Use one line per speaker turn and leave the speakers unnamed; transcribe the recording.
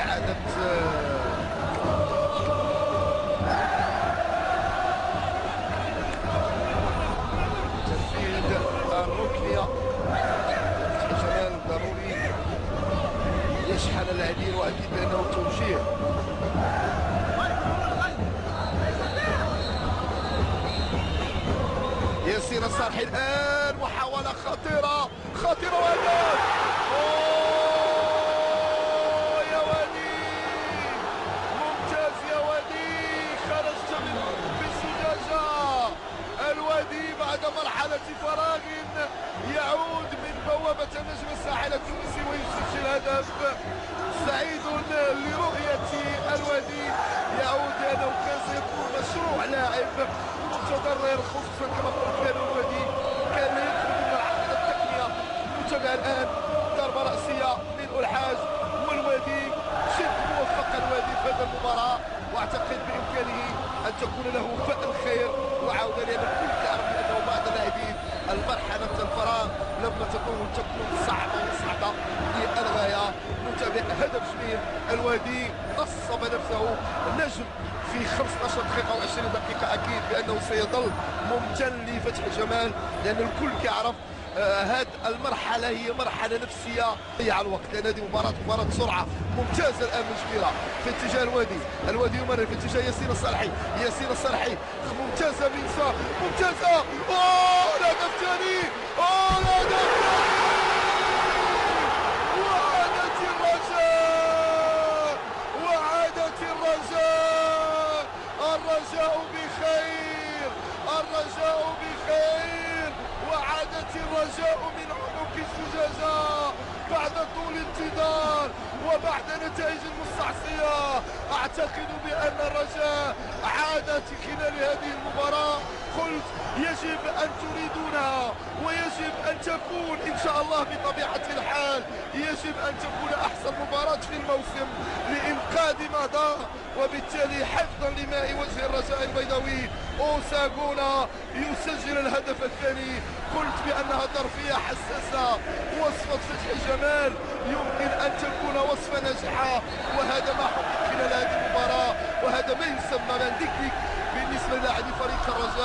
إعادة تنفيذ الركنية. جمال ضروري يشحن اللاعبين، وأكيد بأنه توجيه. ياسين الصالحي الآن محاولة خطيرة خطيرة وهدف. يا ودي ممتاز يا ودي، خرجت بالزجاجة. الودي بعد مرحلة فراغ يعود من بوابة النجم الساحل التونسي ويسجل هدف. سعيد لرؤية الودي يعود، لأنه كان سيكون مشروع لاعب متضرر، خصوصا كما قلت بأن الودي كان لا يدخل من العقيدة التقنية. متابع الآن ضربة رأسية للألحاج، والودي شبه موفق الودي في هذه المباراة، واعتقد بإمكانه أن تكون له فأل خير وعودة، لأن الكل يعرف بأنه بعض اللاعبين المرحلة الفراغ لما تكون صعبة وصعبة للغاية. نتابع هدف جميل، الودي نصب نفسه نجم في 15 دقيقة و20 دقيقة. أكيد بأنه سيظل ممتن لفتح جمال، لأن الكل كيعرف هذه المرحلة هي مرحلة نفسية ضيع الوقت، لأن هذه مباراة سرعة ممتازة الآن من جبيرة في اتجاه الودي. الودي يمرر في اتجاه ياسين الصالحي. ياسين الصالحي ممتازة بنسا ممتازة. الهدف الثاني. الهدف الثاني وعادت الرجاء. وعادت الرجاء. الرجاء بخير. الرجاء بخير. وعادت الرجاء من عنق الزجاجة بعد طول انتظار وبعد نتائج مستعصية. أعتقد بأن الرجاء عادت خلال هذه المباراة. قلت يجب أن تريدونها، ويجب أن تكون إن شاء الله بطبيعة الحال، يجب أن تكون أحسن مباراة في الموسم لإنقاذ ما ضاع، وبالتالي حفظا لماء وجه الرجاء البيضاوي. أوساغونا يسجل الهدف الثاني. قلت بأنها ظرفية حساسة. وصفة فتح جمال يمكن أن تكون وصفة ناجحة، وهذا ما حقق خلال هذه المباراة، وهذا ما يسمى بالنسبة للاعبي فريق الرجاء.